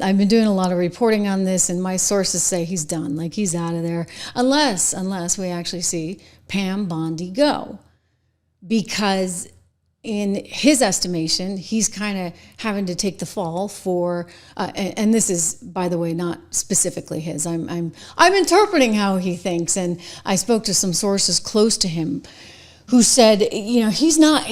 I've been doing a lot of reporting on this, and my sources say he's done, like he's out of there, unless we actually see Pam Bondi go. Because in his estimation, he's kind of having to take the fall for, and this is, by the way, not specifically his. I'm interpreting how he thinks, and I spoke to some sources close to him who said, you know, he's not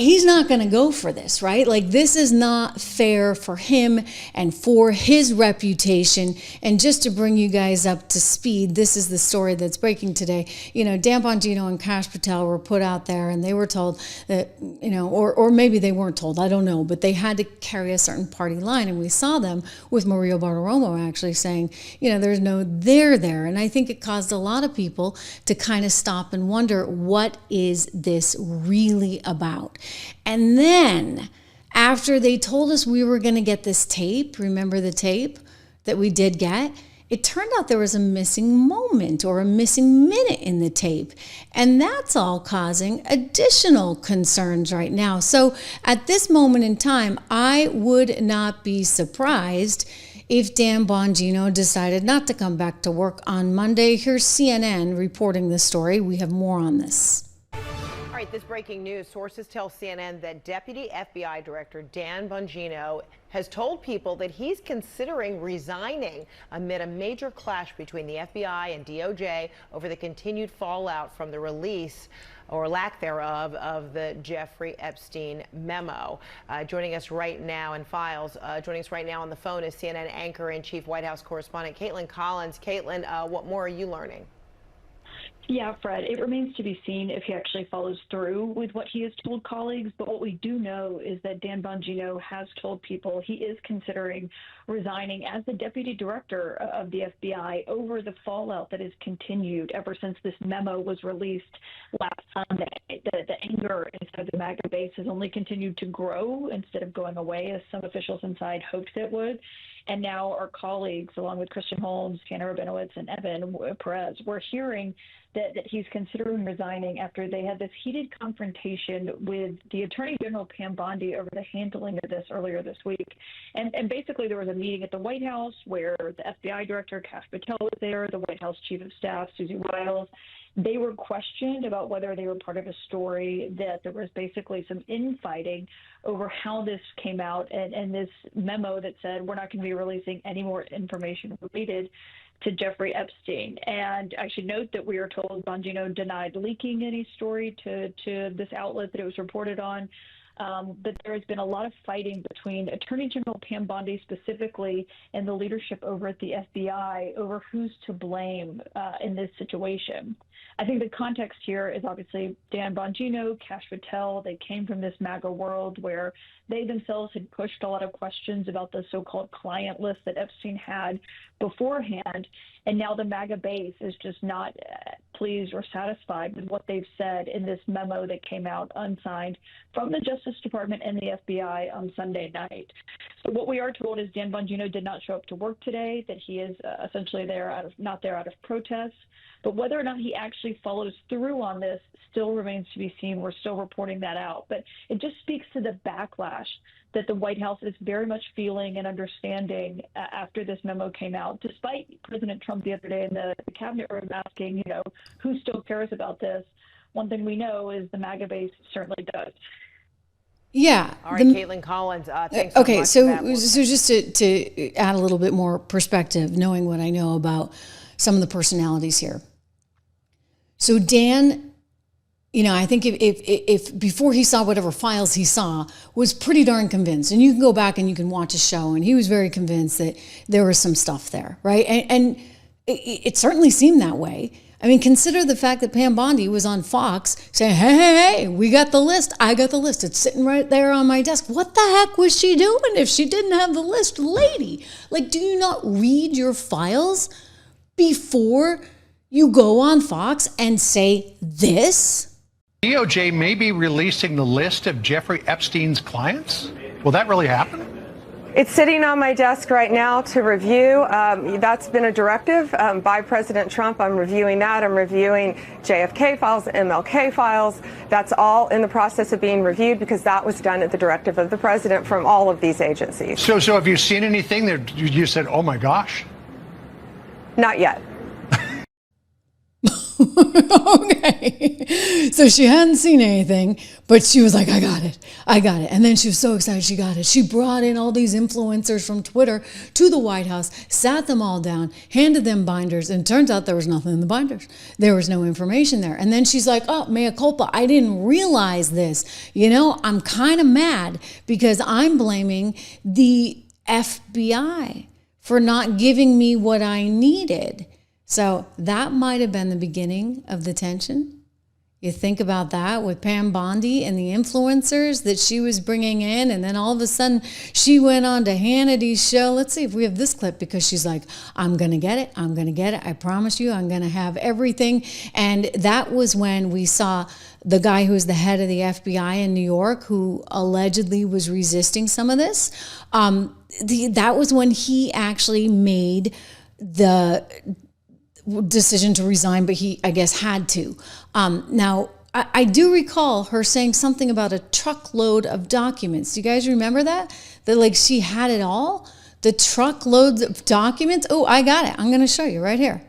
going to go for this, right? Like, this is not fair for him and for his reputation. And just to bring you guys up to speed, this is the story that's breaking today. You know, Dan Bongino and Kash Patel were put out there, and they were told that, you know, or maybe they weren't told, I don't know, but they had to carry a certain party line. And we saw them with Mario Bartiromo actually saying, you know, there's no there there. And I think it caused a lot of people to kind of stop and wonder, what is this really about? And then after they told us we were going to get this tape, remember the tape that we did get? It turned out there was a missing moment or a missing minute in the tape. And that's all causing additional concerns right now. So at this moment in time, I would not be surprised if Dan Bongino decided not to come back to work on Monday. Here's CNN reporting the story. We have more on this. All right, this breaking news. Sources tell CNN that Deputy FBI Director Dan Bongino has told people that he's considering resigning amid a major clash between the FBI and DOJ over the continued fallout from the release, or lack thereof, of the Jeffrey Epstein memo. Joining us right now in files, joining us right now on the phone is CNN anchor and chief White House correspondent Caitlin Collins. Caitlin, what more are you learning? Yeah, Fred, it remains to be seen if he actually follows through with what he has told colleagues. But what we do know is that Dan Bongino has told people he is considering resigning as the deputy director of the FBI over the fallout that has continued ever since this memo was released last Sunday. The anger inside the MAGA base has only continued to grow instead of going away, as some officials inside hoped it would. And now our colleagues, along with Christian Holmes, Tanner Rabinowitz, and Evan Perez, we're hearing that he's considering resigning after they had this heated confrontation with the Attorney General Pam Bondi over the handling of this earlier this week. And basically there was a meeting at the White House where the FBI Director, Kash Patel, was there, the White House Chief of Staff, Susie Wiles. They were questioned about whether they were part of a story, that there was basically some infighting over how this came out, and this memo that said we're not going to be releasing any more information related to Jeffrey Epstein. And I should note that we are told Bongino denied leaking any story to this outlet that it was reported on. But there has been a lot of fighting between Attorney General Pam Bondi specifically and the leadership over at the FBI over who's to blame in this situation. I think the context here is obviously Dan Bongino, Kash Patel. They came from this MAGA world where they themselves had pushed a lot of questions about the so-called client list that Epstein had beforehand. And now the MAGA base is just not pleased or satisfied with what they've said in this memo that came out unsigned from the Justice Department and the FBI on Sunday night. So what we are told is Dan Bongino did not show up to work today, that he is essentially not there out of protest. But whether or not he actually follows through on this still remains to be seen. We're still reporting that out. But it just speaks to the backlash that the White House is very much feeling and understanding after this memo came out, despite President Trump the other day in the cabinet room asking, who still cares about this? One thing we know is the MAGA base certainly does. Yeah. All right, Caitlin Collins, thanks so okay, much so, for that. so just to add a little bit more perspective, knowing what I know about some of the personalities here. So Dan, I think if before he saw whatever files he saw, was pretty darn convinced. And you can go back and you can watch his show, and he was very convinced that there was some stuff there, right? And it certainly seemed that way. I mean, consider the fact that Pam Bondi was on Fox saying, hey, we got the list. I got the list. It's sitting right there on my desk. What the heck was she doing if she didn't have the list? Lady, like, do you not read your files before you go on Fox and say this? DOJ may be releasing the list of Jeffrey Epstein's clients? Will that really happen? It's sitting on my desk right now to review. That's been a directive by President Trump. I'm reviewing that. I'm reviewing JFK files, MLK files. That's all in the process of being reviewed because that was done at the directive of the president from all of these agencies. So have you seen anything that you said, oh my gosh? Not yet. Okay. So she hadn't seen anything, but she was like, I got it. And then she was so excited she got it. She brought in all these influencers from Twitter to the White House, sat them all down, handed them binders, and turns out there was nothing in the binders. There was no information there. And then she's like, oh, mea culpa. I didn't realize this. You know, I'm kind of mad because I'm blaming the FBI for not giving me what I needed. So that might have been the beginning of the tension. You think about that with Pam Bondi and the influencers that she was bringing in, and then all of a sudden she went on to Hannity's show. Let's see if we have this clip, because she's like, I'm going to get it. I'm going to get it. I promise you, I'm going to have everything. And that was when we saw the guy who's the head of the FBI in New York, who allegedly was resisting some of this. That was when he actually made the decision to resign, but he, I guess, had to. Now, I do recall her saying something about a truckload of documents. Do you guys remember that? That like she had it all? The truckloads of documents? Oh, I got it. I'm going to show you right here.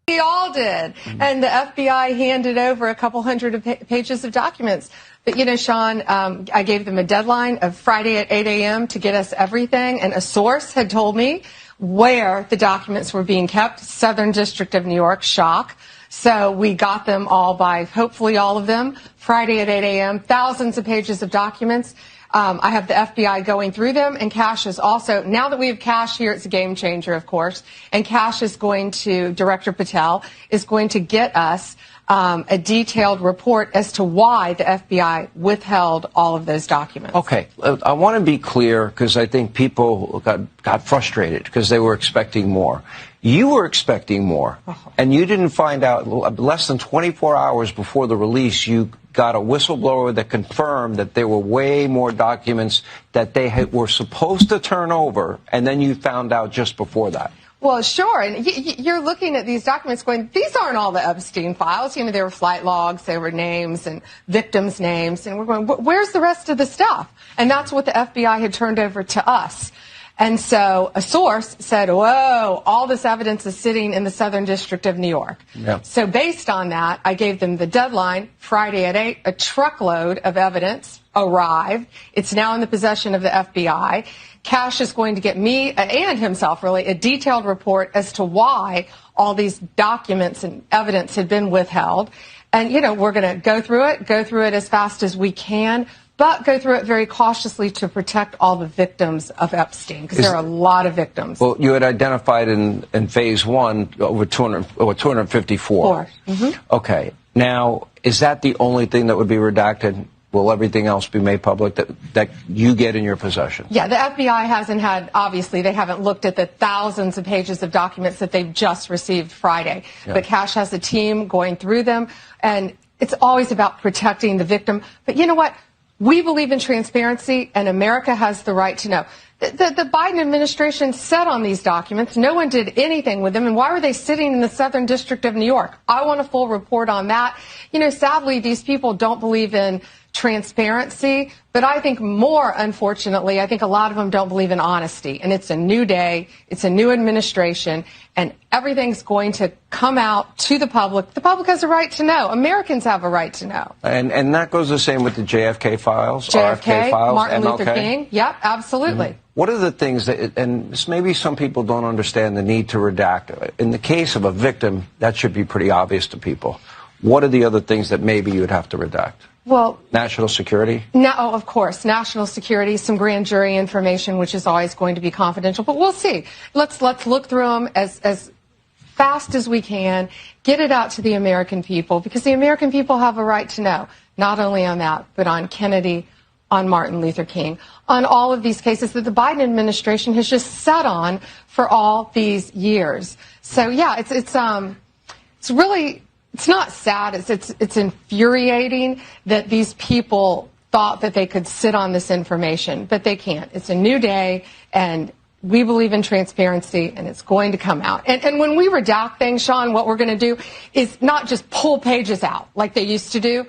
We all did. And the FBI handed over a couple hundred pages of documents. But, you know, Sean, I gave them a deadline of Friday at 8 a.m. to get us everything. And a source had told me where the documents were being kept. Southern District of New York, shock. So we got them all by, hopefully all of them, Friday at 8 a.m., thousands of pages of documents. I have the FBI going through them, and Cash is also, now that we have Cash here, it's a game changer, of course, and Cash is going to, Director Patel, is going to get us a detailed report as to why the FBI withheld all of those documents. Okay, I want to be clear because I think people got frustrated because they were expecting more. You were expecting more, and you didn't find out less than 24 hours before the release. You got a whistleblower that confirmed that there were way more documents that they were supposed to turn over, and then you found out just before that. Well, sure. And you're looking at these documents going, these aren't all the Epstein files. You know, there were flight logs, there were names and victims' names. And we're going, where's the rest of the stuff? And that's what the FBI had turned over to us. And so a source said, whoa, all this evidence is sitting in the Southern District of New York. Yep. So based on that, I gave them the deadline, Friday at 8, a truckload of evidence arrived. It's now in the possession of the FBI. Cash is going to get me and himself, really, a detailed report as to why all these documents and evidence had been withheld. And, you know, we're going to go through it as fast as we can, but go through it very cautiously to protect all the victims of Epstein, because there are a lot of victims. Well, you had identified in phase one over 254. Mm-hmm. Okay. Now, is that the only thing that would be redacted? Will everything else be made public that you get in your possession? Yeah, the FBI hasn't had, obviously, they haven't looked at the thousands of pages of documents that they've just received Friday. Yeah. But Cash has a team going through them, and it's always about protecting the victim. But you know what? We believe in transparency, and America has the right to know. The Biden administration sat on these documents. No one did anything with them. And why were they sitting in the Southern District of New York? I want a full report on that. You know, sadly, these people don't believe in transparency, but I think more, unfortunately, I think a lot of them don't believe in honesty. And it's a new day, it's a new administration, and everything's going to come out to the public. The public has a right to know. Americans have a right to know. And that goes the same with the JFK files, JFK, RFK files, Martin MLK? Luther King. Yep, absolutely. Mm-hmm. What are the things that, and maybe some people don't understand the need to redact. In the case of a victim, that should be pretty obvious to people. What are the other things that maybe you would have to redact? Well, national security? No, of course, national security, some grand jury information, which is always going to be confidential. But we'll see. Let's look through them as fast as we can, get it out to the American people, because the American people have a right to know, not only on that, but on Kennedy, on Martin Luther King, on all of these cases that the Biden administration has just sat on for all these years. So yeah, it's really. It's not sad. It's infuriating that these people thought that they could sit on this information, but they can't. It's a new day, and we believe in transparency, and it's going to come out. And when we redact things, Sean, what we're going to do is not just pull pages out like they used to do.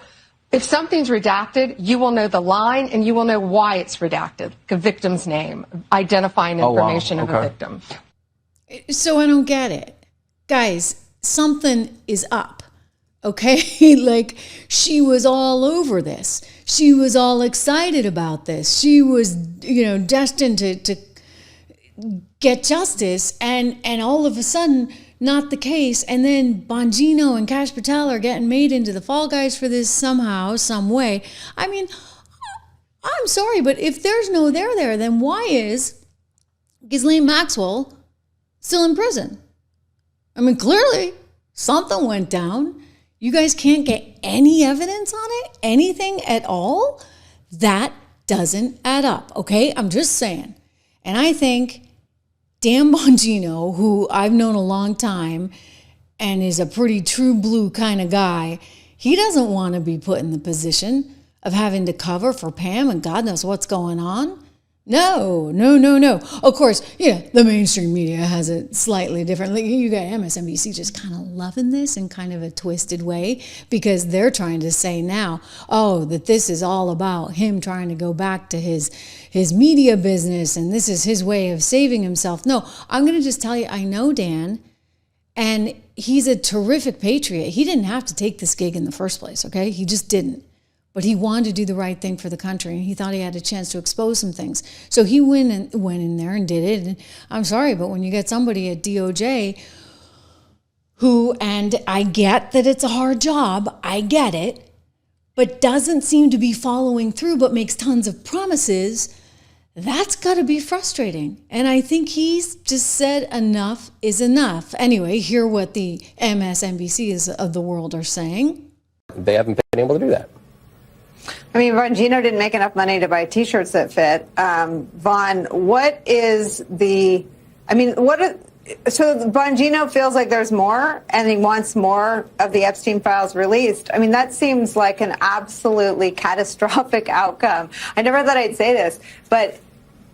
If something's redacted, you will know the line, and you will know why it's redacted. A victim's name, identifying information of a victim. So I don't get it. Guys, something is up, okay? Like, she was all over this. She was all excited about this. She was, destined to get justice, and all of a sudden, not the case. And then Bongino and Kash Patel are getting made into the fall guys for this somehow, some way. I mean, I'm sorry, but if there's no there, then why is Ghislaine Maxwell still in prison? I mean, clearly something went down. You guys can't get any evidence on it, anything at all? That doesn't add up, okay? I'm just saying. And I think Dan Bongino, who I've known a long time and is a pretty true blue kind of guy, he doesn't want to be put in the position of having to cover for Pam and God knows what's going on. No. Of course, the mainstream media has it slightly differently. You got MSNBC just kind of loving this in kind of a twisted way because they're trying to say now, that this is all about him trying to go back to his media business and this is his way of saving himself. No, I'm going to just tell you, I know Dan, and he's a terrific patriot. He didn't have to take this gig in the first place, okay? He just didn't. But he wanted to do the right thing for the country, and he thought he had a chance to expose some things. So he went in there and did it. And I'm sorry, but when you get somebody at DOJ who, and I get that it's a hard job, I get it, but doesn't seem to be following through, but makes tons of promises, that's got to be frustrating. And I think he's just said enough is enough. Anyway, hear what the MSNBCs of the world are saying. They haven't been able to do that. I mean, Bongino didn't make enough money to buy T-shirts that fit. Vaughn, what is the? I mean, so Bongino feels like there's more, and he wants more of the Epstein files released. I mean, that seems like an absolutely catastrophic outcome. I never thought I'd say this, but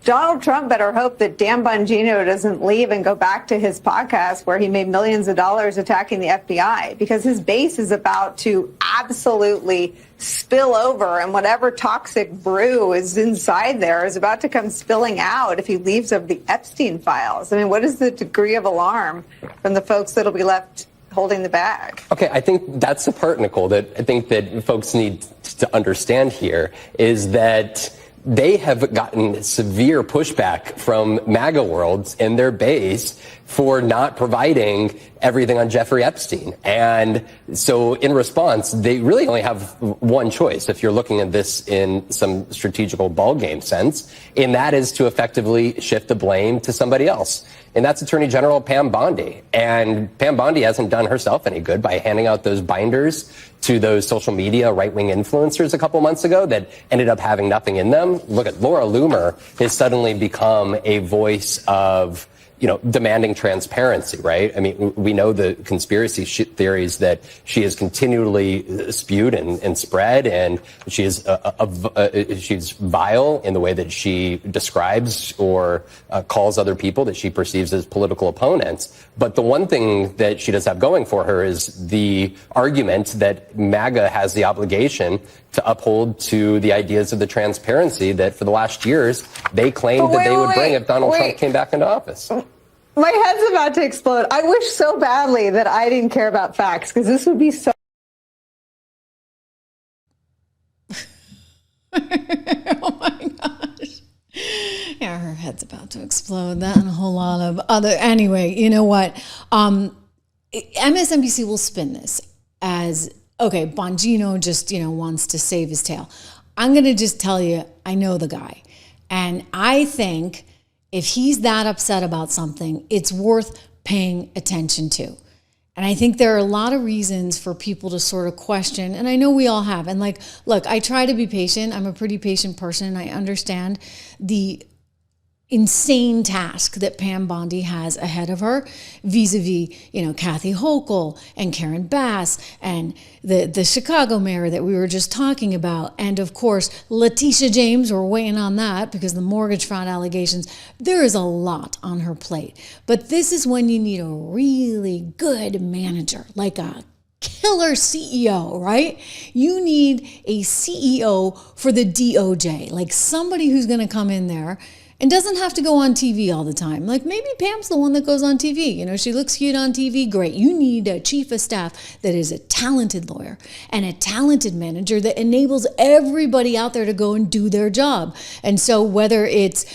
Donald Trump better hope that Dan Bongino doesn't leave and go back to his podcast where he made millions of dollars attacking the FBI, because his base is about to absolutely spill over, and whatever toxic brew is inside there is about to come spilling out if he leaves of the Epstein files. I mean, what is the degree of alarm from the folks that'll be left holding the bag? Okay, I think that's the part, Nicole, that I think that folks need to understand here is that they have gotten severe pushback from MAGA worlds in their base for not providing everything on Jeffrey Epstein. And so in response, they really only have one choice if you're looking at this in some strategical ballgame sense, and that is to effectively shift the blame to somebody else. And that's Attorney General Pam Bondi. And Pam Bondi hasn't done herself any good by handing out those binders to those social media right-wing influencers a couple months ago that ended up having nothing in them. Look at Laura Loomer has suddenly become a voice of, demanding transparency, right? I mean, we know the conspiracy theories that she has continually spewed and spread, and she is she's vile in the way that she describes or calls other people that she perceives as political opponents. But the one thing that she does have going for her is the argument that MAGA has the obligation to uphold to the ideas of the transparency that for the last years they claimed that they would bring if Donald Trump came back into office. My head's about to explode. I wish so badly that I didn't care about facts, because this would be so. Oh my gosh. Yeah, her head's about to explode. That and a whole lot of other. Anyway, you know what? MSNBC will spin this as, okay, Bongino just, wants to save his tail. I'm going to just tell you, I know the guy. And I think if he's that upset about something, it's worth paying attention to. And I think there are a lot of reasons for people to sort of question, and I know we all have. And look, I try to be patient. I'm a pretty patient person. I understand the insane task that Pam Bondi has ahead of her vis-a-vis, Kathy Hochul and Karen Bass and the Chicago mayor that we were just talking about. And of course, Letitia James, we're waiting on that because the mortgage fraud allegations. There is a lot on her plate. But this is when you need a really good manager, like a killer CEO, right? You need a CEO for the DOJ, like somebody who's going to come in there and doesn't have to go on TV all the time. Like maybe Pam's the one that goes on TV. She looks cute on TV. Great. You need a chief of staff that is a talented lawyer and a talented manager that enables everybody out there to go and do their job. And so whether it's,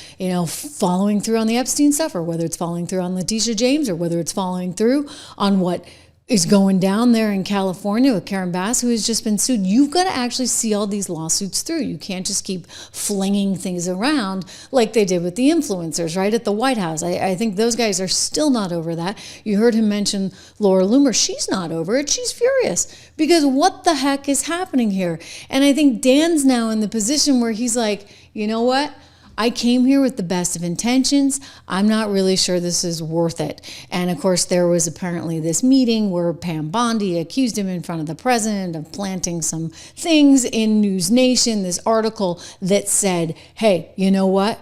following through on the Epstein stuff, or whether it's following through on Letitia James, or whether it's following through on what is going down there in California with Karen Bass, who has just been sued. You've got to actually see all these lawsuits through. You can't just keep flinging things around like they did with the influencers, right, at the White House. I think those guys are still not over that. You heard him mention Laura Loomer. She's not over it. She's furious because what the heck is happening here? And I think Dan's now in the position where he's like, you know what? I came here with the best of intentions. I'm not really sure this is worth it. And of course, there was apparently this meeting where Pam Bondi accused him in front of the president of planting some things in News Nation, this article that said, hey, you know what?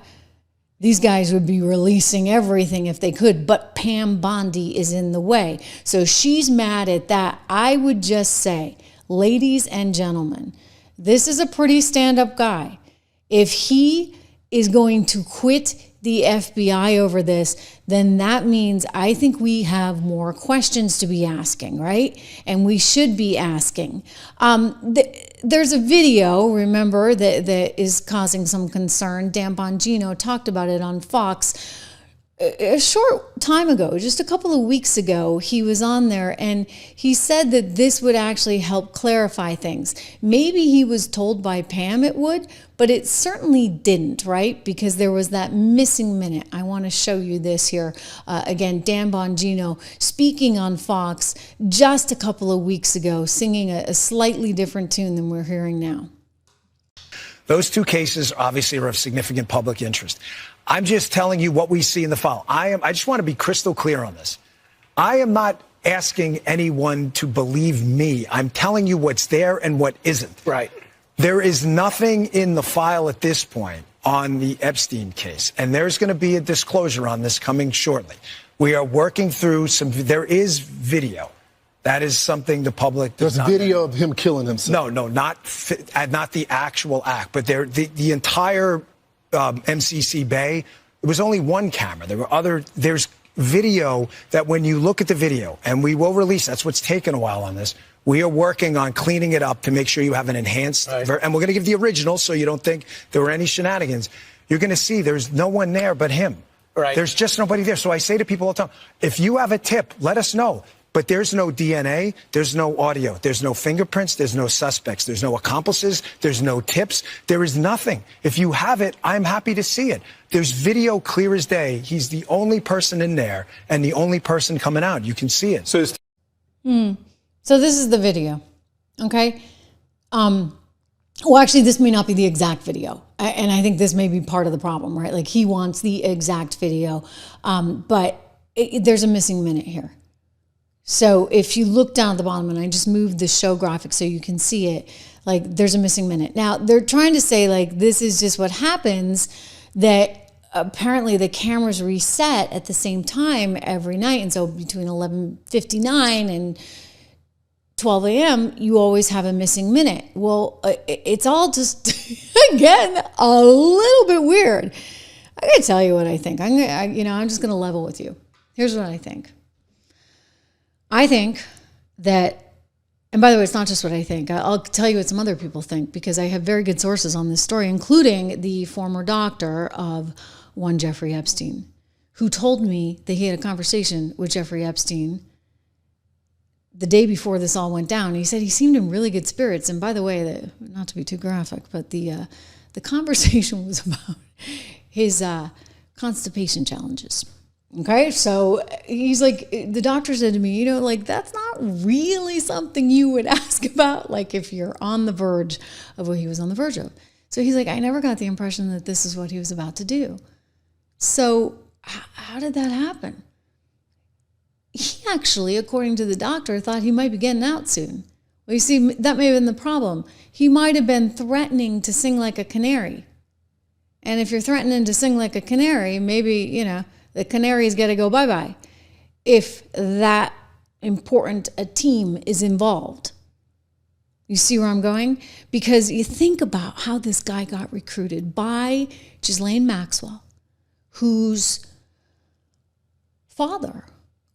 These guys would be releasing everything if they could, but Pam Bondi is in the way. So she's mad at that. I would just say, ladies and gentlemen, this is a pretty stand-up guy. If he is going to quit the FBI over this, then that means I think we have more questions to be asking, right? And we should be asking. There's a video, remember, that is causing some concern. Dan Bongino talked about it on Fox a short time ago, just a couple of weeks ago. He was on there and he said that this would actually help clarify things. Maybe he was told by Pam it would, but it certainly didn't, right? Because there was that missing minute. I want to show you this here. Again, Dan Bongino speaking on Fox just a couple of weeks ago, singing a slightly different tune than we're hearing now. Those two cases obviously are of significant public interest. I'm just telling you what we see in the file. I just want to be crystal clear on this. I am not asking anyone to believe me. I'm telling you what's there and what isn't. Right. There is nothing in the file at this point on the Epstein case, and there's going to be a disclosure on this coming shortly. We are working through there is video. That is something the public does not. There's video of him killing himself. No, not the actual act, but the entire MCC Bay, it was only one camera. There's video that when you look at the video, and we will release, that's what's taken a while on this. We are working on cleaning it up to make sure you have an enhanced, and we're going to give the original so you don't think there were any shenanigans. You're going to see there's no one there but him. Right. There's just nobody there. So I say to people all the time, if you have a tip, let us know. But there's no DNA, there's no audio, there's no fingerprints, there's no suspects, there's no accomplices, there's no tips, there is nothing. If you have it, I'm happy to see it. There's video clear as day. He's the only person in there and the only person coming out. You can see it. So this is the video, okay? Well, actually, this may not be the exact video. And I think this may be part of the problem, right? Like he wants the exact video, but there's a missing minute here. So if you look down at the bottom, and I just moved the show graphic so you can see it, like there's a missing minute. Now they're trying to say like this is just what happens, that apparently the cameras reset at the same time every night. And so between 11:59 and 12 a.m., you always have a missing minute. Well, it's all just, again, a little bit weird. I gotta tell you what I think. I'm just gonna level with you. Here's what I think. I think that, and by the way, it's not just what I think. I'll tell you what some other people think because I have very good sources on this story, including the former doctor of one Jeffrey Epstein, who told me that he had a conversation with Jeffrey Epstein the day before this all went down. He said he seemed in really good spirits. And by the way, not to be too graphic, but the conversation was about his constipation challenges. Okay, so he's like, the doctor said to me, like that's not really something you would ask about, like if you're on the verge of what he was on the verge of. So he's like, I never got the impression that this is what he was about to do. So how did that happen? He actually, according to the doctor, thought he might be getting out soon. Well, you see, that may have been the problem. He might have been threatening to sing like a canary. And if you're threatening to sing like a canary, maybe, the canary's got to go bye-bye if that important a team is involved. You see where I'm going? Because you think about how this guy got recruited by Ghislaine Maxwell, whose father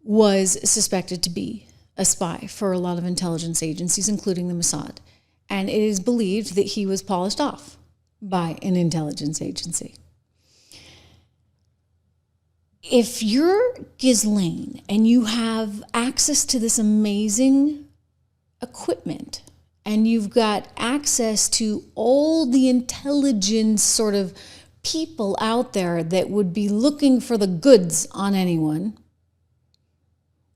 was suspected to be a spy for a lot of intelligence agencies, including the Mossad. And it is believed that he was polished off by an intelligence agency. If you're Ghislaine and you have access to this amazing equipment and you've got access to all the intelligence sort of people out there that would be looking for the goods on anyone,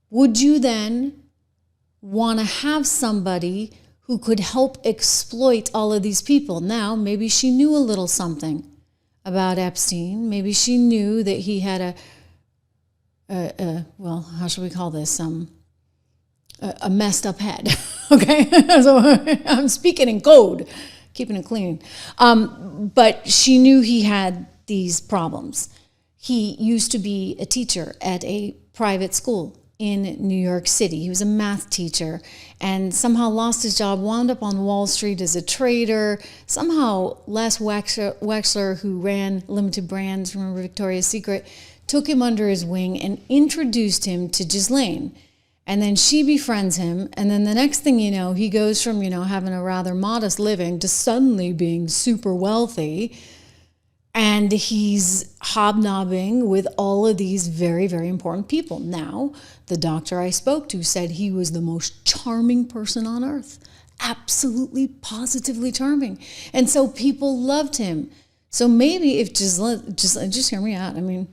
would you then want to have somebody who could help exploit all of these people? Now, maybe she knew a little something about Epstein. Maybe she knew that he had well, how should we call this? A messed up head, okay? So I'm speaking in code, keeping it clean. But she knew he had these problems. He used to be a teacher at a private school in New York City. He was a math teacher and somehow lost his job, wound up on Wall Street as a trader. Somehow Les Wexler, who ran Limited Brands, remember Victoria's Secret, took him under his wing and introduced him to Ghislaine. And then she befriends him. And then the next thing you know, he goes from, having a rather modest living to suddenly being super wealthy. And he's hobnobbing with all of these very, very important people. Now, the doctor I spoke to said he was the most charming person on earth. Absolutely, positively charming. And so people loved him. So maybe if just hear me out. I mean,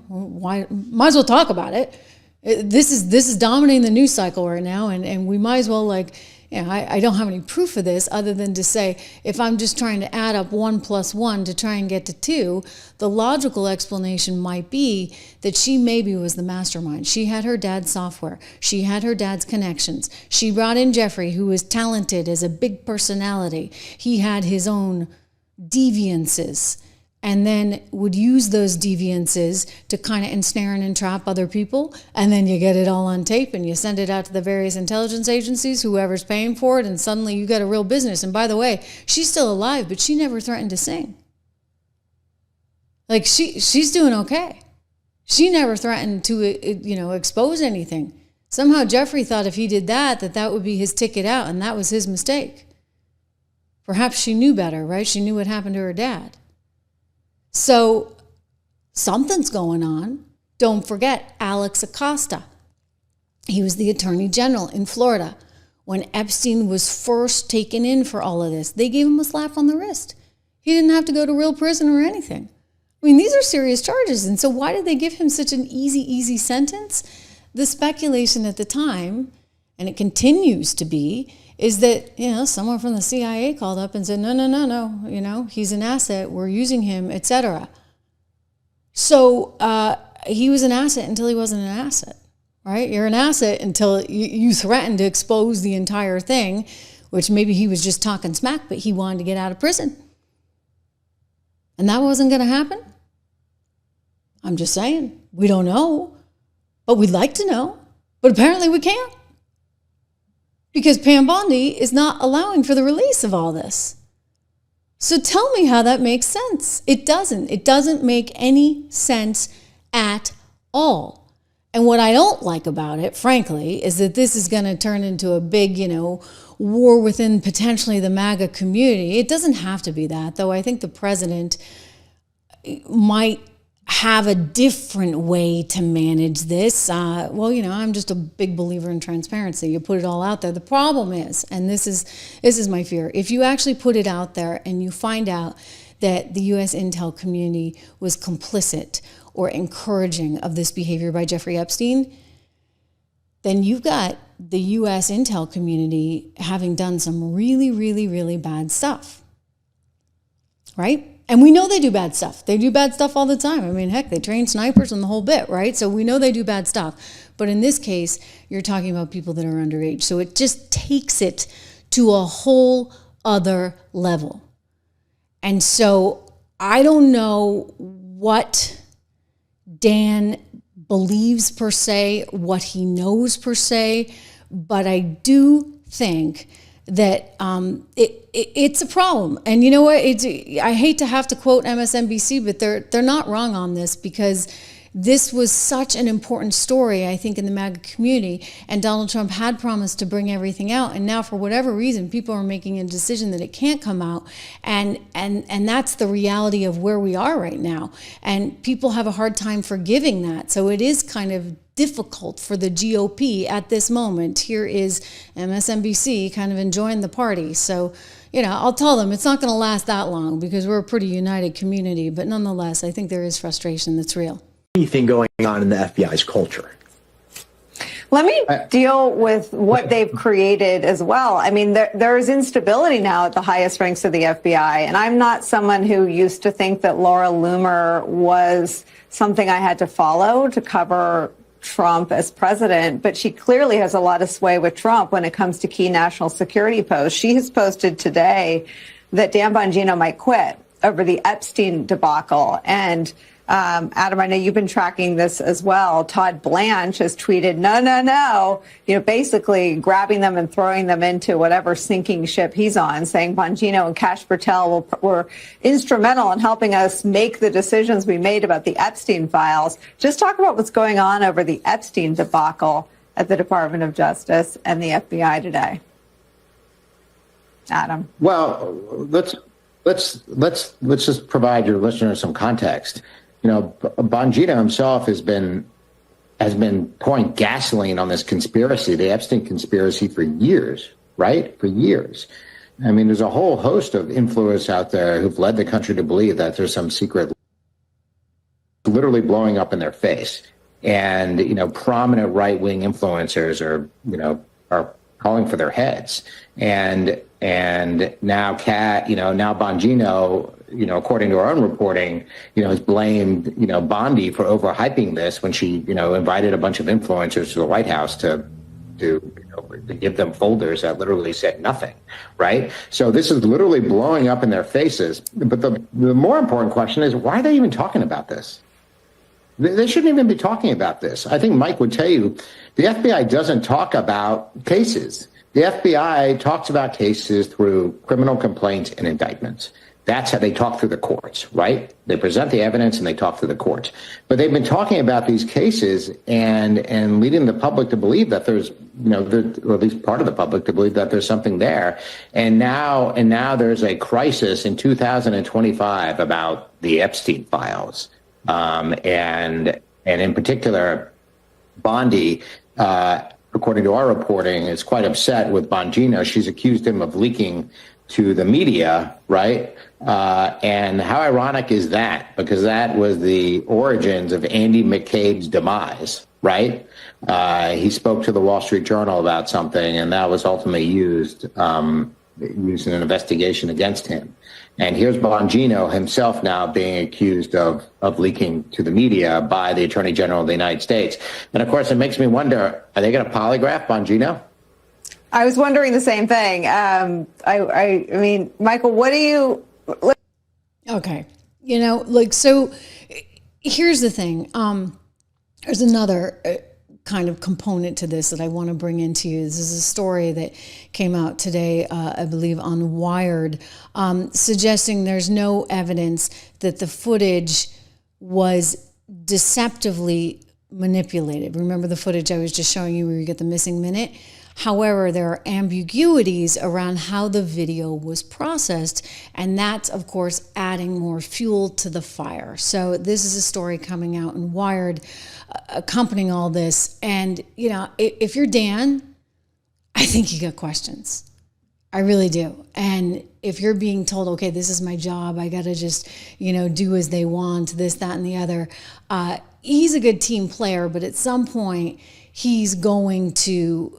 why? Might as well talk about it. This is dominating the news cycle right now, and we might as well I don't have any proof of this other than to say if I'm just trying to add up 1 + 1 to try and get to 2, the logical explanation might be that she maybe was the mastermind. She had her dad's software. She had her dad's connections. She brought in Jeffrey, who was talented as a big personality. He had his own deviances and then would use those deviances to kind of ensnare and entrap other people. And then you get it all on tape and you send it out to the various intelligence agencies, whoever's paying for it, and suddenly you got a real business. And by the way, she's still alive, but she never threatened to sing. Like she's doing okay. She never threatened to, expose anything. Somehow Jeffrey thought if he did that would be his ticket out, and that was his mistake. Perhaps she knew better, right? She knew what happened to her dad. So something's going on. Don't forget Alex Acosta. He was the attorney general in Florida. When Epstein was first taken in for all of this, they gave him a slap on the wrist. He didn't have to go to real prison or anything. I mean, these are serious charges. And so why did they give him such an easy sentence? The speculation at the time, and it continues to be, is that, someone from the CIA called up and said, no, he's an asset, we're using him, etc. So he was an asset until he wasn't an asset, right? You're an asset until you threaten to expose the entire thing, which maybe he was just talking smack, but he wanted to get out of prison. And that wasn't going to happen? I'm just saying, we don't know, but we'd like to know, but apparently we can't. Because Pam Bondi is not allowing for the release of all this. So tell me how that makes sense. It doesn't. It doesn't make any sense at all. And what I don't like about it, frankly, is that this is going to turn into a big, war within potentially the MAGA community. It doesn't have to be that, though. I think the president might have a different way to manage this. I'm just a big believer in transparency. You put it all out there. The problem is, and this is my fear, if you actually put it out there and you find out that the U.S. intel community was complicit or encouraging of this behavior by Jeffrey Epstein, then you've got the U.S. intel community having done some really, really, really bad stuff, right? And we know they do bad stuff. They do bad stuff all the time. I mean, heck, they train snipers and the whole bit, right? So we know they do bad stuff. But in this case, you're talking about people that are underage. So it just takes it to a whole other level. And so I don't know what Dan believes per se, what he knows per se, but I do think that it's a problem. And you know what? I hate to have to quote MSNBC, but they're not wrong on this, because this was such an important story, I think, in the MAGA community. And Donald Trump had promised to bring everything out. And now, for whatever reason, people are making a decision that it can't come out. And that's the reality of where we are right now. And people have a hard time forgiving that. So it is kind of difficult for the GOP at this moment. Here is MSNBC kind of enjoying the party. So, you know, I'll tell them it's not going to last that long, because we're a pretty united community. But nonetheless, I think there is frustration that's real. Anything going on in the FBI's culture? Let me deal with what they've created as well. I mean, there is instability now at the highest ranks of the FBI. And I'm not someone who used to think that Laura Loomer was something I had to follow to cover Trump as president, but she clearly has a lot of sway with Trump when it comes to key national security posts. She has posted today that Dan Bongino might quit over the Epstein debacle. And Adam, I know you've been tracking this as well. Todd Blanche has tweeted, no, you know, basically grabbing them and throwing them into whatever sinking ship he's on, saying Bongino and Kash Patel were instrumental in helping us make the decisions we made about the Epstein files. Just talk about what's going on over the Epstein debacle at the Department of Justice and the FBI today. Adam. Well, let's just provide your listeners some context. You know, Bongino himself has been pouring gasoline on this conspiracy, the Epstein conspiracy, for years, right? For years. I mean, there's a whole host of influencers out there who've led the country to believe that there's some secret literally blowing up in their face. And, you know, prominent right-wing influencers are calling for their heads. And now Bongino, you know, according to our own reporting, you know, has blamed, you know, Bondi for overhyping this when she, you know, invited a bunch of influencers to the White House to give them folders that literally said nothing, right? So this is literally blowing up in their faces. But the more important question is, why are they even talking about this? They shouldn't even be talking about this. I think Mike would tell you the FBI doesn't talk about cases. The FBI talks about cases through criminal complaints and indictments. That's how they talk through the courts, right? They present the evidence and they talk through the courts. But they've been talking about these cases and leading the public to believe that there's, you know, or at least part of the public to believe that there's something there. And now there's a crisis in 2025 about the Epstein files. And in particular, Bondi, according to our reporting, is quite upset with Bongino. She's accused him of leaking to the media, right? And how ironic is that? Because that was the origins of Andy McCabe's demise, right? He spoke to the Wall Street Journal about something, and that was ultimately used in an investigation against him. And here's Bongino himself now being accused of leaking to the media by the Attorney General of the United States. And of course, it makes me wonder, are they going to polygraph Bongino? I was wondering the same thing. I mean, Michael, what do you... Okay. You know, like, so here's the thing. There's another kind of component to this that I want to bring into you. This is a story that came out today, I believe, on Wired, suggesting there's no evidence that the footage was deceptively manipulated. Remember the footage I was just showing you where you get the missing minute? However, there are ambiguities around how the video was processed, and that's, of course, adding more fuel to the fire. So this is a story coming out in Wired accompanying all this. And, you know, if you're Dan, I think you got questions. I really do. And if you're being told, okay, this is my job, I got to just, you know, do as they want, this, that, and the other, he's a good team player, but at some point, he's going to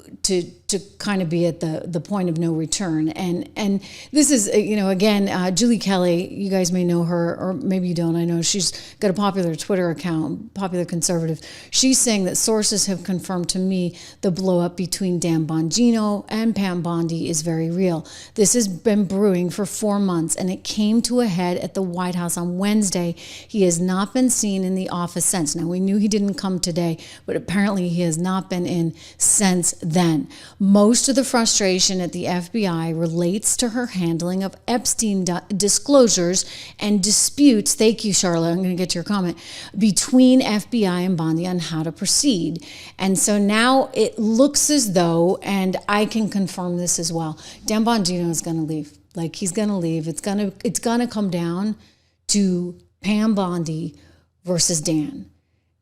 kind of be at the point of no return. And this is, again, Julie Kelly, you guys may know her, or maybe you don't. I know she's got a popular Twitter account, popular conservative. She's saying that sources have confirmed to me the blow up between Dan Bongino and Pam Bondi is very real. This has been brewing for 4 months, and it came to a head at the White House on Wednesday. He has not been seen in the office since. Now, we knew he didn't come today, but apparently he has not been in since then. Most of the frustration at the FBI relates to her handling of Epstein disclosures and disputes, thank you, Charlotte, I'm going to get to your comment, between FBI and Bondi on how to proceed. And so now it looks as though, and I can confirm this as well, Dan Bongino is going to leave. Like, he's going to leave. It's going to come down to Pam Bondi versus Dan.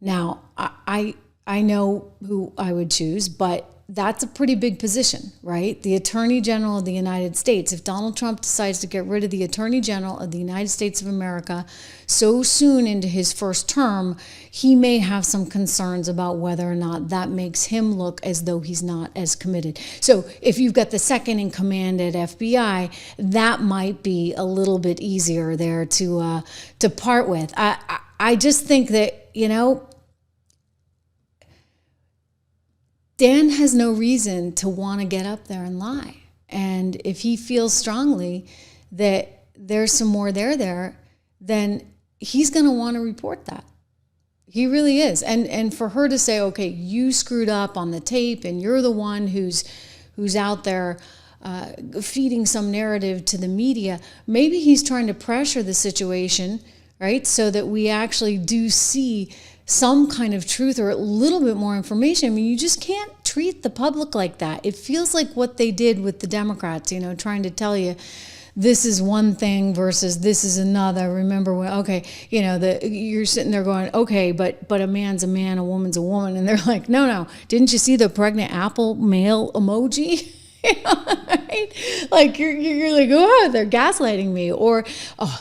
Now, I know who I would choose, but that's a pretty big position, right? The Attorney General of the United States. If Donald Trump decides to get rid of the Attorney General of the United States of America so soon into his first term, he may have some concerns about whether or not that makes him look as though he's not as committed. So if you've got the second in command at FBI, that might be a little bit easier there to part with. I just think that, Dan has no reason to want to get up there and lie. And if he feels strongly that there's some more there, then he's going to want to report that. He really is. And for her to say, okay, you screwed up on the tape and you're the one who's out there feeding some narrative to the media, maybe he's trying to pressure the situation, right? So that we actually do see some kind of truth or a little bit more information. I mean, you just can't treat the public like that. It feels like what they did with the Democrats, trying to tell you this is one thing versus this is another. Remember when, okay, you're sitting there going, okay, but a man's a man, a woman's a woman. And they're like, no, didn't you see the pregnant apple male emoji? Right? Like you're like, oh, they're gaslighting me, or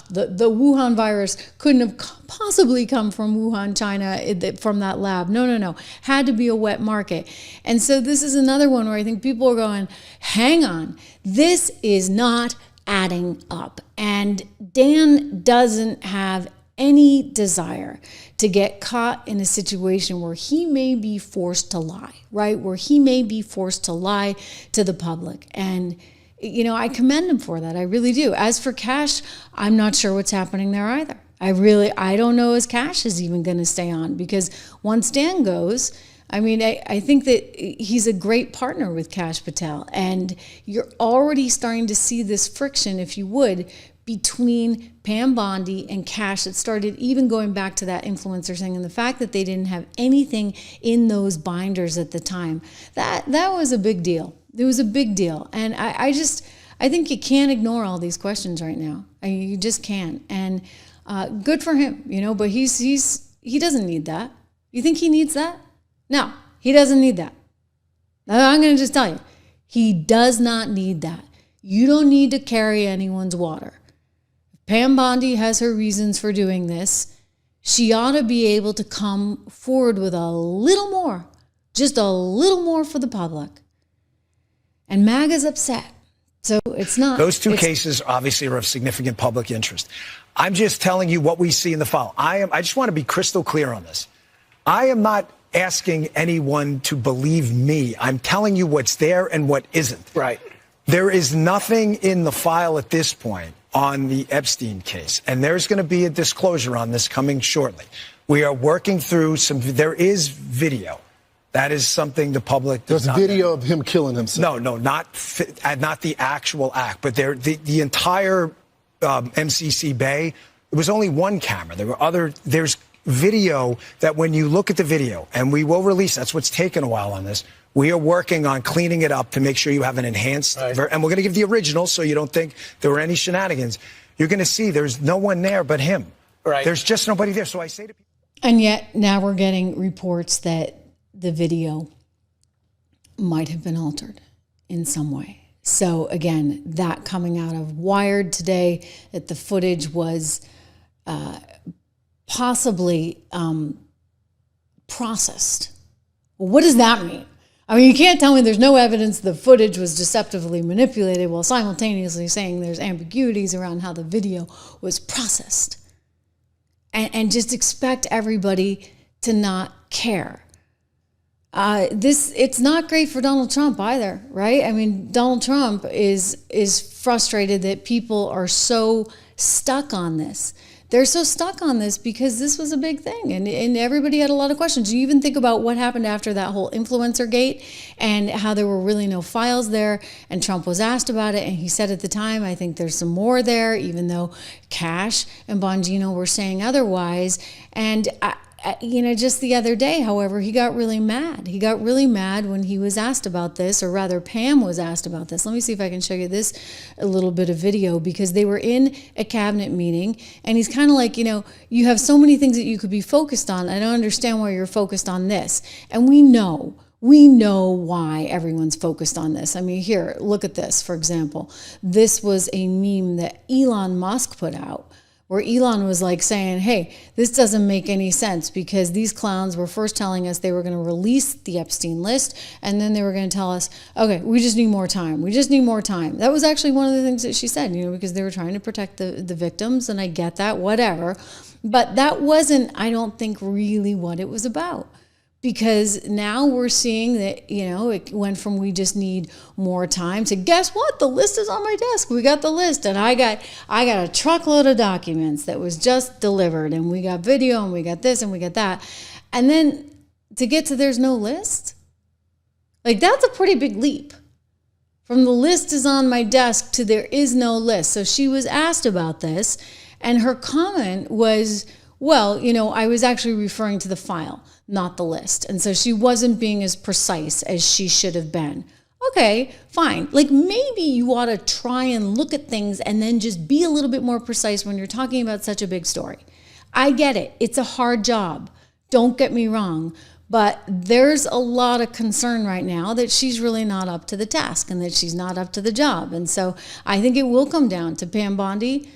the Wuhan virus couldn't have possibly come from Wuhan, China, from that lab. No, had to be a wet market. And so this is another one where I think people are going, hang on, this is not adding up. And Dan doesn't have any desire to get caught in a situation where he may be forced to lie, right? Where he may be forced to lie to the public. And, I commend him for that. I really do. As for Cash, I'm not sure what's happening there either. I don't know if Cash is even going to stay on, because once Dan goes, I think that he's a great partner with Kash Patel. And you're already starting to see this friction, if you would, between Pam Bondi and Cash that started even going back to that influencer thing, and the fact that they didn't have anything in those binders at the time. That was a big deal. It was a big deal. And I think you can't ignore all these questions right now. You just can't. And good for him, but he doesn't need that. You think he needs that? No, he doesn't need that. I'm going to just tell you, he does not need that. You don't need to carry anyone's water. Pam Bondi has her reasons for doing this. She ought to be able to come forward with a little more, just a little more for the public. And MAGA's upset. So it's not. Those two cases obviously are of significant public interest. I'm just telling you what we see in the file. I just want to be crystal clear on this. I am not asking anyone to believe me. I'm telling you what's there and what isn't. Right. There is nothing in the file at this point on the Epstein case, and there's going to be a disclosure on this coming shortly. We are working through there is video. That is something the public does not. There's video of him killing himself. No, not the actual act, but the entire MCC Bay, it was only one camera. There's video that when you look at the video, and we will release, that's what's taken a while on this, we are working on cleaning it up to make sure you have an enhanced, and we're going to give the original so you don't think there were any shenanigans. You're going to see there's no one there but him. Right. There's just nobody there. So I say to people. And yet now we're getting reports that the video might have been altered in some way. So again, that coming out of Wired today, that the footage was possibly processed. Well, what does that mean? I mean, you can't tell me there's no evidence the footage was deceptively manipulated while simultaneously saying there's ambiguities around how the video was processed. And just expect everybody to not care. It's not great for Donald Trump either, right? I mean, Donald Trump is frustrated that people are so stuck on this. They're so stuck on this because this was a big thing, and everybody had a lot of questions. You even think about what happened after that whole influencer gate and how there were really no files there, and Trump was asked about it, and he said at the time, I think there's some more there, even though Cash and Bongino were saying otherwise. And just the other day, however, he got really mad. He got really mad when he was asked about this, or rather Pam was asked about this. Let me see if I can show you a little bit of video, because they were in a cabinet meeting, and he's kind of like, you have so many things that you could be focused on. I don't understand why you're focused on this. And we know why everyone's focused on this. I mean, here, look at this, for example. This was a meme that Elon Musk put out, where Elon was like saying, hey, this doesn't make any sense, because these clowns were first telling us they were going to release the Epstein list, and then they were going to tell us, okay, we just need more time. We just need more time. That was actually one of the things that she said, because they were trying to protect the victims, and I get that, whatever. But that wasn't, I don't think, really what it was about. Because now we're seeing that, it went from we just need more time to guess what? The list is on my desk. We got the list, and I got a truckload of documents that was just delivered, and we got video, and we got this, and we got that. And then to get to there's no list, like that's a pretty big leap. From the list is on my desk to there is no list. So she was asked about this, and her comment was, well, I was actually referring to the file, not the list. And so she wasn't being as precise as she should have been. Okay, fine. Like maybe you ought to try and look at things and then just be a little bit more precise when you're talking about such a big story. I get it. It's a hard job. Don't get me wrong. But there's a lot of concern right now that she's really not up to the task and that she's not up to the job. And so I think it will come down to Pam Bondi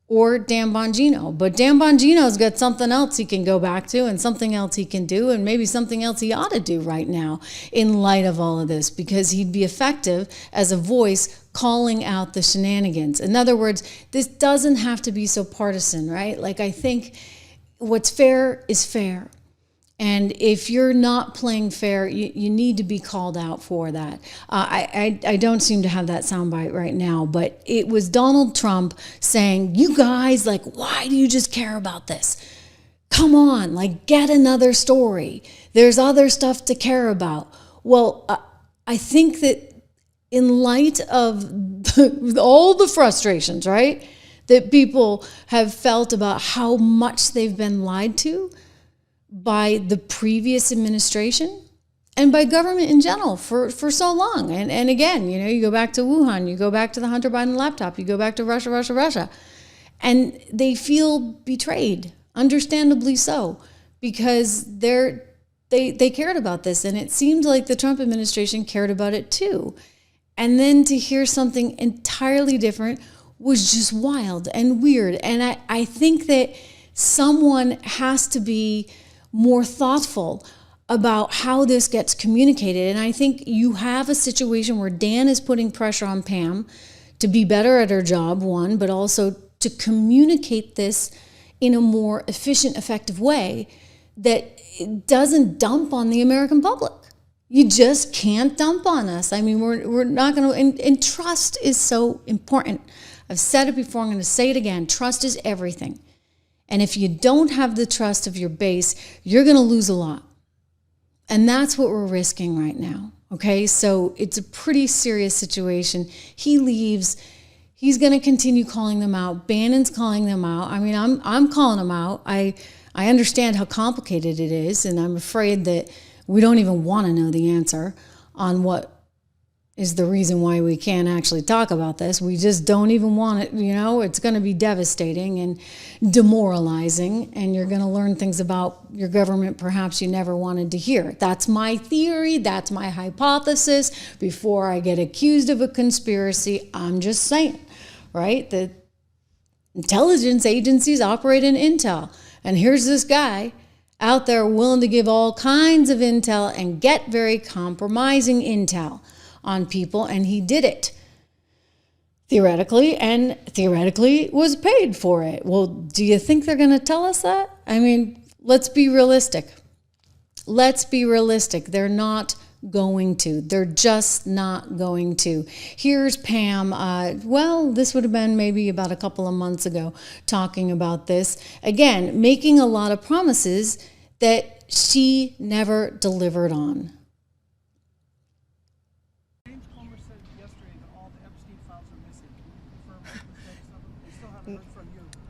or Dan Bongino. But Dan Bongino's got something else he can go back to, and something else he can do, and maybe something else he ought to do right now in light of all of this, because he'd be effective as a voice calling out the shenanigans. In other words, this doesn't have to be so partisan, right? Like, I think what's fair is fair. And if you're not playing fair, you need to be called out for that. I don't seem to have that soundbite right now, but it was Donald Trump saying, you guys, like, why do you just care about this? Come on, like, get another story. There's other stuff to care about. Well, I think that in light of all the frustrations, right, that people have felt about how much they've been lied to by the previous administration and by government in general for so long. And again, you go back to Wuhan, you go back to the Hunter Biden laptop, you go back to Russia. And they feel betrayed, understandably so, because they cared about this. And it seemed like the Trump administration cared about it too. And then to hear something entirely different was just wild and weird. And I think that someone has to be more thoughtful about how this gets communicated. And I think you have a situation where Dan is putting pressure on Pam to be better at her job, one, but also to communicate this in a more efficient, effective way that doesn't dump on the American public. You just can't dump on us. I mean, we're not going to, and trust is so important. I've said it before, I'm going to say it again. Trust is everything. And if you don't have the trust of your base, you're going to lose a lot. And that's what we're risking right now. Okay, so it's a pretty serious situation. He leaves. He's going to continue calling them out. Bannon's calling them out. I mean, I'm calling them out. I understand how complicated it is, and I'm afraid that we don't even want to know the answer on what is the reason why we can't actually talk about this. We just don't even want it. It's going to be devastating and demoralizing, and you're going to learn things about your government perhaps you never wanted to hear. That's my theory. That's my hypothesis. Before I get accused of a conspiracy, I'm just saying, right? The intelligence agencies operate in intel. And here's this guy out there willing to give all kinds of intel and get very compromising intel on people, and he did it. Theoretically was paid for it. Well, do you think they're going to tell us that? I mean, let's be realistic. They're not going to. They're just not going to. Here's Pam. This would have been maybe about a couple of months ago talking about this. Again, making a lot of promises that she never delivered on.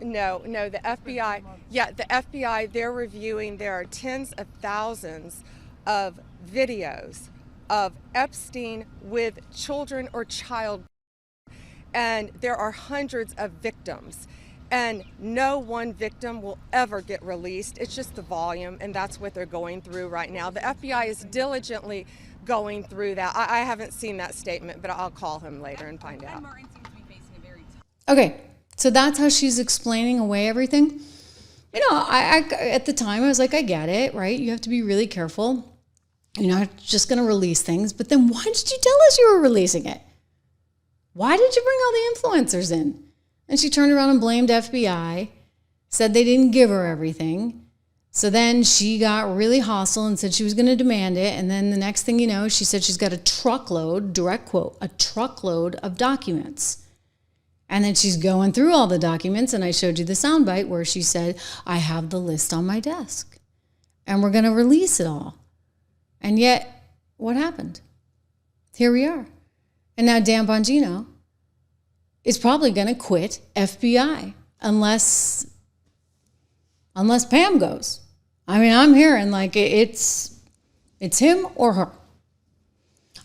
No, the FBI, they're reviewing, there are tens of thousands of videos of Epstein with children or child, and there are hundreds of victims, and no one victim will ever get released. It's just the volume, and that's what they're going through right now. The FBI is diligently going through that. I haven't seen that statement, but I'll call him later and find out. Okay. So that's how she's explaining away everything. You know, I at the time, I was like, I get it, right? You have to be really careful. You're not just going to release things. But then why did you tell us you were releasing it? Why did you bring all the influencers in? And she turned around and blamed FBI, said they didn't give her everything. So then she got really hostile and said she was going to demand it. And then the next thing you know, she said she's got a truckload, direct quote, a truckload of documents. And then she's going through all the documents, and I showed you the soundbite where she said, I have the list on my desk, and we're going to release it all. And yet, what happened? Here we are. And now Dan Bongino is probably going to quit FBI unless Pam goes. I mean, I'm hearing like it's him or her.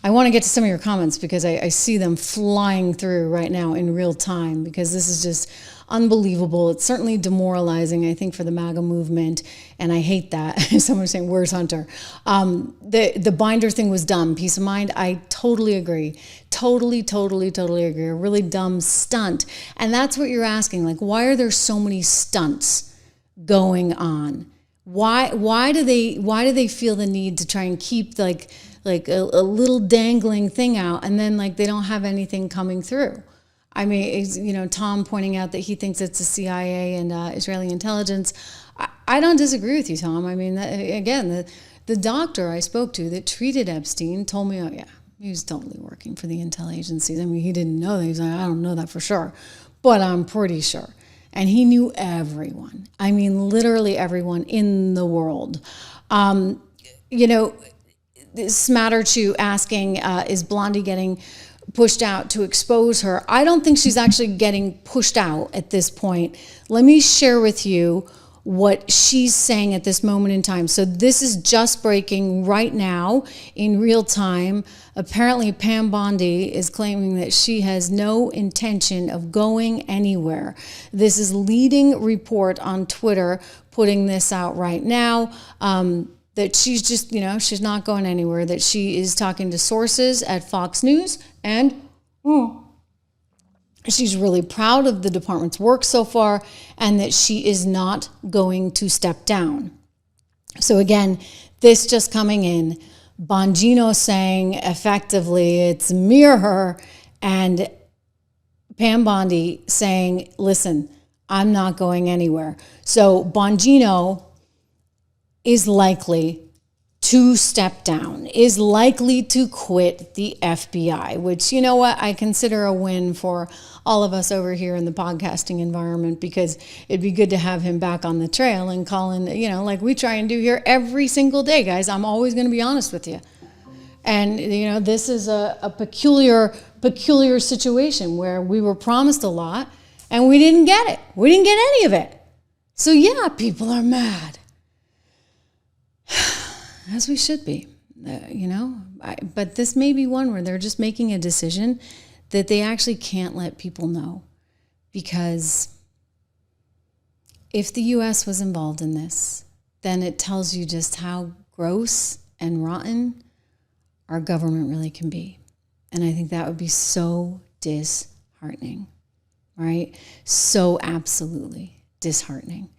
I want to get to some of your comments because I see them flying through right now in real time because this is just unbelievable. It's certainly demoralizing, I think, for the MAGA movement, and I hate that. Someone was saying, where's Hunter? The binder thing was dumb. Peace of mind, I totally agree. Totally agree. A really dumb stunt. And that's what you're asking. Like, why are there so many stunts going on? Why do they feel the need to try and keep like a little dangling thing out, and then like they don't have anything coming through? I mean, Tom pointing out that he thinks it's the CIA and Israeli intelligence. I don't disagree with you, Tom. I mean, again, the doctor I spoke to that treated Epstein told me, oh yeah, he was totally working for the intel agencies. I mean, he didn't know that. He was like, I don't know that for sure, but I'm pretty sure. And he knew everyone. I mean, literally everyone in the world. Smatter to asking, is Blondie getting pushed out to expose her? I don't think she's actually getting pushed out at this point. Let me share with you what she's saying at this moment in time. So this is just breaking right now in real time. Apparently Pam Bondi is claiming that she has no intention of going anywhere. This is leading report on Twitter putting this out right now. That she's just, she's not going anywhere, that she is talking to sources at Fox News, and she's really proud of the department's work so far, and that she is not going to step down. So again, this just coming in, Bongino saying effectively it's me or her, and Pam Bondi saying, listen, I'm not going anywhere. So Bongino is likely to step down, is likely to quit the FBI, which, you know what, I consider a win for all of us over here in the podcasting environment, because it'd be good to have him back on the trail and call in, like we try and do here every single day, guys. I'm always going to be honest with you. And, this is a peculiar situation where we were promised a lot and we didn't get it. We didn't get any of it. So yeah, people are mad. As we should be, but this may be one where they're just making a decision that they actually can't let people know, because if the U.S. was involved in this, then it tells you just how gross and rotten our government really can be. And I think that would be so disheartening, right? So absolutely disheartening.